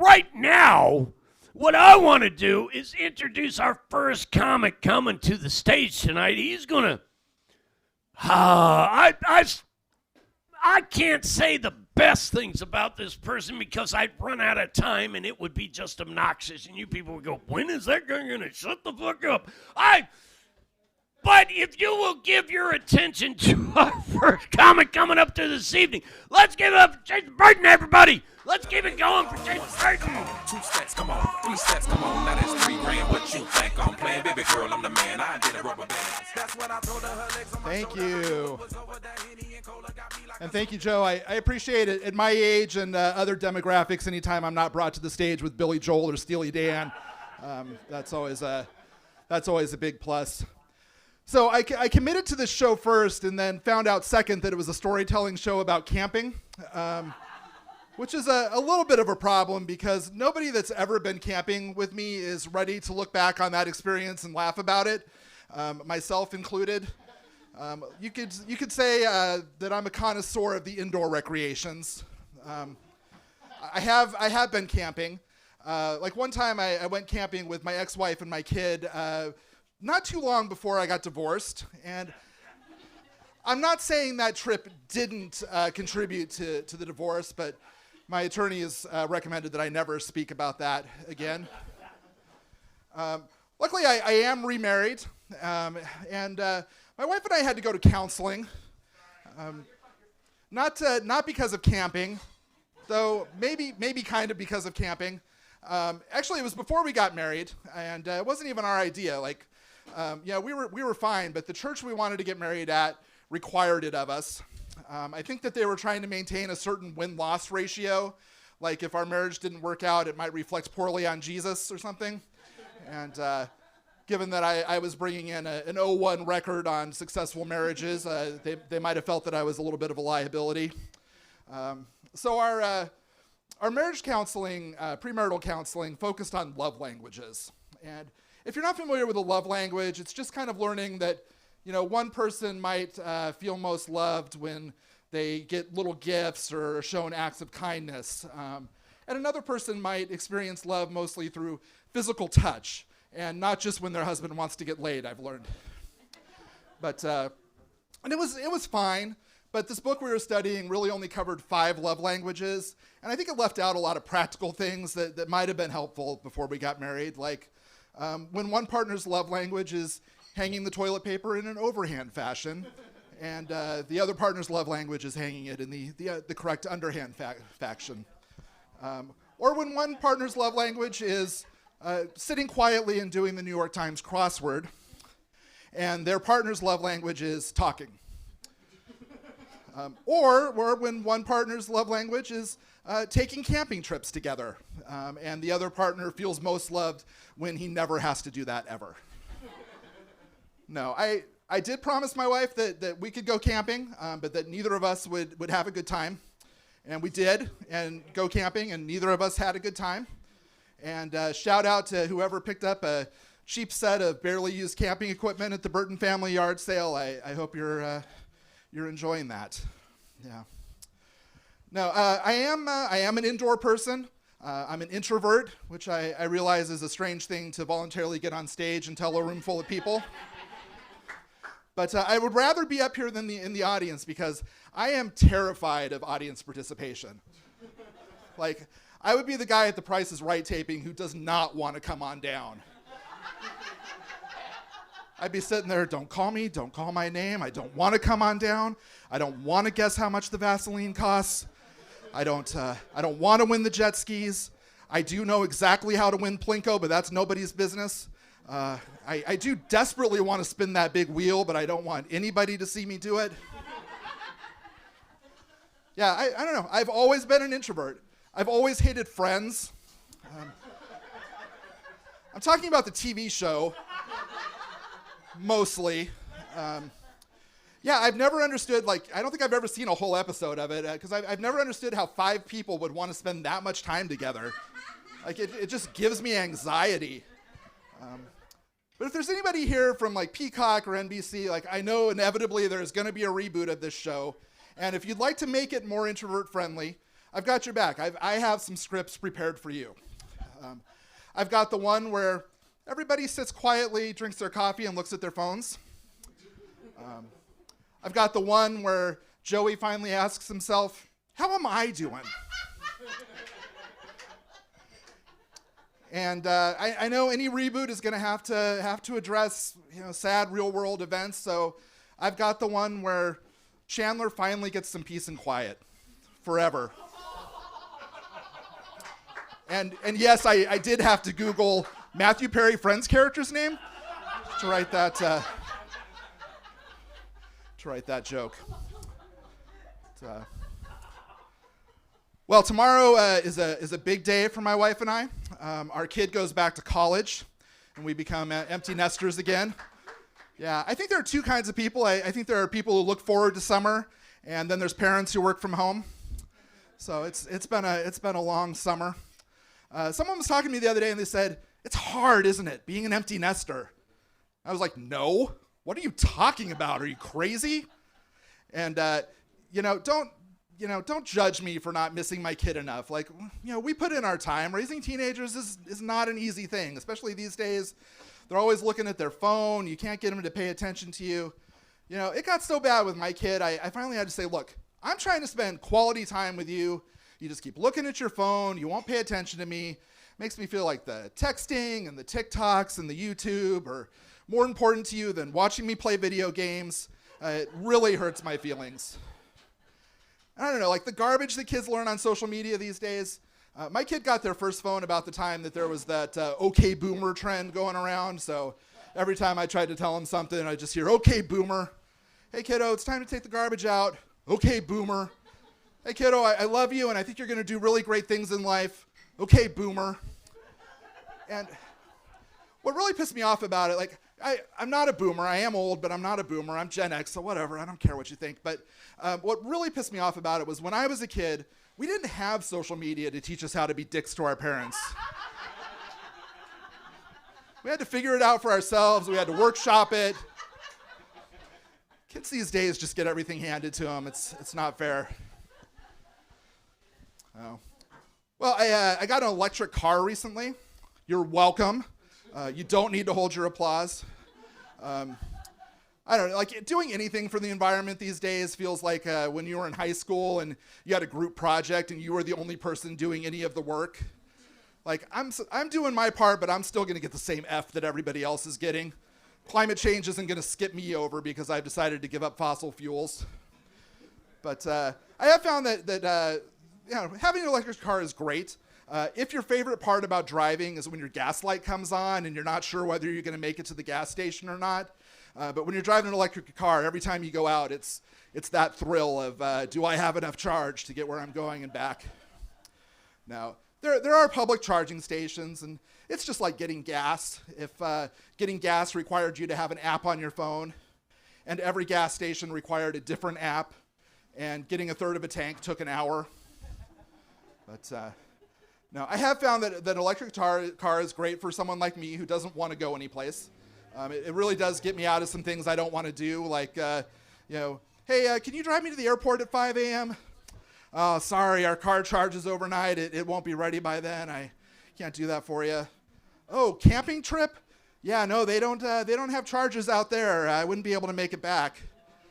right now, what I want to do is introduce our first comic coming to the stage tonight. He's going to... I can't say the best things about this person because I'd run out of time and it would be just obnoxious. And you people would go, when is that guy going to shut the fuck up? But if you will give your attention to our first comic coming up to this evening, let's give it up for Jason Burton, everybody. Let's keep it going for Jason Burton. 2 steps, come on. 3 steps, come on. Now that's $3 grand. What you think I'm playing? Baby girl, I'm the man. I did a rubber band. That's when I told her legs on my Thank you. And thank you, Joe. I appreciate it. At my age and other demographics, anytime I'm not brought to the stage with Billy Joel or Steely Dan, that's always a big plus. So I committed to this show first and then found out second that it was a storytelling show about camping, which is a little bit of a problem because nobody that's ever been camping with me is ready to look back on that experience and laugh about it, myself included. You could say that I'm a connoisseur of the indoor recreations. I have been camping. Like one time I went camping with my ex-wife and my kid not too long before I got divorced. And I'm not saying that trip didn't contribute to the divorce, but my attorney has recommended that I never speak about that again. Luckily, I am remarried, and my wife and I had to go to counseling, not because of camping, though maybe kind of because of camping. Actually, it was before we got married, and it wasn't even our idea. Like, we were fine, but the church we wanted to get married at required it of us. I think that they were trying to maintain a certain win-loss ratio. Like, if our marriage didn't work out, it might reflect poorly on Jesus or something. And given that I was bringing in an 0-1 record on successful marriages, they might have felt that I was a little bit of a liability. So our marriage counseling, premarital counseling, focused on love languages. And if you're not familiar with a love language, it's just kind of learning that, one person might feel most loved when they get little gifts or are shown acts of kindness. And another person might experience love mostly through physical touch, and not just when their husband wants to get laid, I've learned. But, and it was fine, but this book we were studying really only covered 5 love languages, and I think it left out a lot of practical things that might have been helpful before we got married, like when one partner's love language is hanging the toilet paper in an overhand fashion, and the other partner's love language is hanging it in the correct underhand fashion. Or when one partner's love language is sitting quietly and doing the New York Times crossword, and their partner's love language is talking. Or when one partner's love language is taking camping trips together, and the other partner feels most loved when he never has to do that ever. No, I did promise my wife that we could go camping, but that neither of us would have a good time. And we did, and go camping, and neither of us had a good time. And shout out to whoever picked up a cheap set of barely used camping equipment at the Burton family yard sale. I hope you're enjoying that. Yeah. No, I am an indoor person. I'm an introvert, which I realize is a strange thing to voluntarily get on stage and tell a room full of people. But I would rather be up here than in the audience because I am terrified of audience participation. Like, I would be the guy at the Price is Right taping who does not want to come on down. I'd be sitting there, don't call me, don't call my name, I don't want to come on down, I don't want to guess how much the Vaseline costs, I don't want to win the jet skis, I do know exactly how to win Plinko, but that's nobody's business. I do desperately want to spin that big wheel, but I don't want anybody to see me do it. Yeah, I don't know. I've always been an introvert. I've always hated Friends. I'm talking about the TV show, mostly. Yeah, I've never understood, I don't think I've ever seen a whole episode of it, because I've never understood how 5 people would want to spend that much time together. It just gives me anxiety. But if there's anybody here from Peacock or NBC, I know inevitably there's going to be a reboot of this show. And if you'd like to make it more introvert friendly, I've got your back. I have some scripts prepared for you. I've got the one where everybody sits quietly, drinks their coffee, and looks at their phones. I've got the one where Joey finally asks himself, how am I doing? And I know any reboot is going to have to address sad real-world events, so I've got the one where Chandler finally gets some peace and quiet forever. And yes, I did have to Google Matthew Perry Friends character's name to write that joke. Well, tomorrow is a big day for my wife and I. Our kid goes back to college, and we become empty nesters again. Yeah, I think there are two kinds of people. I think there are people who look forward to summer, and then there's parents who work from home. So it's been a long summer. Someone was talking to me the other day, and they said, it's hard, isn't it, being an empty nester? I was like, no. What are you talking about? Are you crazy? And don't judge me for not missing my kid enough. Like, we put in our time. Raising teenagers is not an easy thing, especially these days. They're always looking at their phone. You can't get them to pay attention to you. It got so bad with my kid, I finally had to say, look, I'm trying to spend quality time with you. You just keep looking at your phone. You won't pay attention to me. Makes me feel like the texting and the TikToks and the YouTube are more important to you than watching me play video games. It really hurts my feelings. I don't know, like the garbage that kids learn on social media these days. My kid got their first phone about the time that there was that OK Boomer trend going around. So every time I tried to tell him something, I just hear, OK Boomer. Hey kiddo, it's time to take the garbage out. OK Boomer. Hey kiddo, I love you and I think you're going to do really great things in life. OK Boomer. And what really pissed me off about it, like, I'm not a boomer. I am old, but I'm not a boomer. I'm Gen X, so whatever. I don't care what you think. But what really pissed me off about it was when I was a kid, we didn't have social media to teach us how to be dicks to our parents. We had to figure it out for ourselves. We had to workshop it. Kids these days just get everything handed to them. It's not fair. Oh. Well, I got an electric car recently. You're welcome. You don't need to hold your applause. I don't know, like doing anything for the environment these days feels like when you were in high school and you had a group project and you were the only person doing any of the work. Like I'm doing my part, but I'm still going to get the same F that everybody else is getting. Climate change isn't going to skip me over because I've decided to give up fossil fuels. But I have found that having an electric car is great. If your favorite part about driving is when your gas light comes on and you're not sure whether you're going to make it to the gas station or not, but when you're driving an electric car, every time you go out, it's that thrill of, do I have enough charge to get where I'm going and back? Now, there are public charging stations, and it's just like getting gas. If getting gas required you to have an app on your phone, and every gas station required a different app, and getting a third of a tank took an hour. But no, I have found that an electric car is great for someone like me who doesn't want to go anyplace. It really does get me out of some things I don't want to do, like, hey, can you drive me to the airport at 5 a.m.? Oh, sorry, our car charges overnight. It won't be ready by then. I can't do that for you. Oh, camping trip? Yeah, no, they don't have chargers out there. I wouldn't be able to make it back.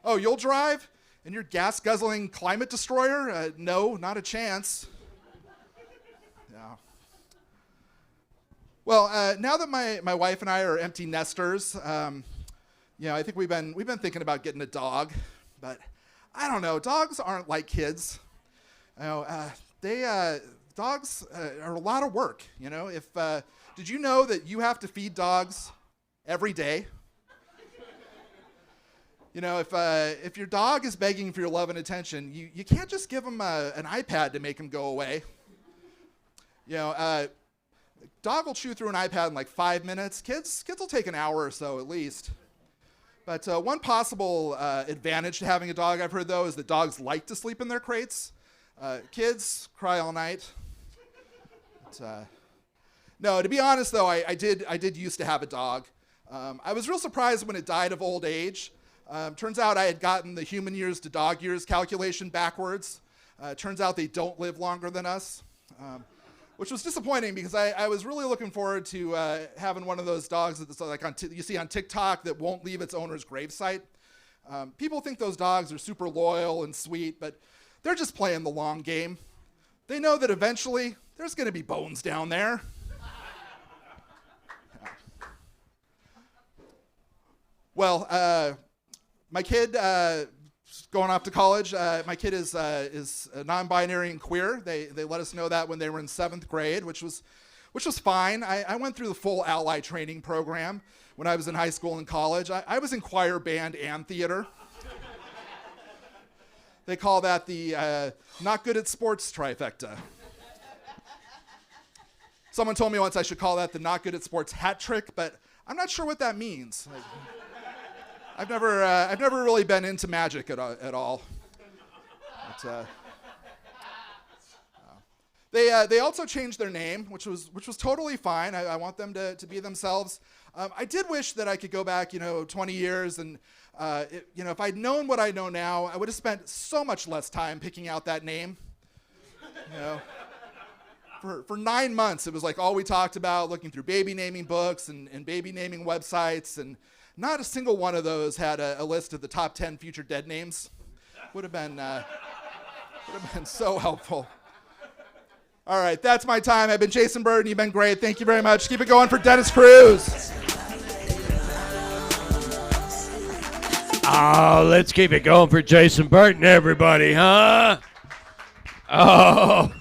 Oh, you'll drive? In your gas-guzzling climate destroyer? No, not a chance. Well, now that my wife and I are empty nesters, I think we've been thinking about getting a dog, but I don't know. Dogs aren't like kids. Dogs are a lot of work. Did you know that you have to feed dogs every day? If your dog is begging for your love and attention, you can't just give him an iPad to make him go away. Dog will chew through an iPad in like 5 minutes. Kids will take an hour or so at least. But one possible advantage to having a dog, I've heard, though, is that dogs like to sleep in their crates. Kids cry all night. But, no, to be honest, though, I did used to have a dog. I was real surprised when it died of old age. Turns out I had gotten the human years to dog years calculation backwards. Turns out they don't live longer than us, which was disappointing because I was really looking forward to having one of those dogs that's like you see on TikTok that won't leave its owner's gravesite. People think those dogs are super loyal and sweet, but they're just playing the long game. They know that eventually there's going to be bones down there. Well, my kid going off to college. My kid is non-binary and queer. They let us know that when they were in 7th grade, which was fine. I went through the full ally training program when I was in high school and college. I was in choir, band, and theater. They call that the not good at sports trifecta. Someone told me once I should call that the not good at sports hat trick, but I'm not sure what that means. I've never really been into magic at all. But, they also changed their name, which was totally fine. I want them to be themselves. I did wish that I could go back, 20 years, and if I'd known what I know now, I would have spent so much less time picking out that name. For 9 months, it was like all we talked about, looking through baby naming books and baby naming websites, and not a single one of those had a list of the top 10 future dead names. Would have been so helpful. All right, that's my time. I've been Jason Burton. You've been great. Thank you very much. Keep it going for Dennis Cruz. Oh, let's keep it going for Jason Burton, everybody, huh? Oh.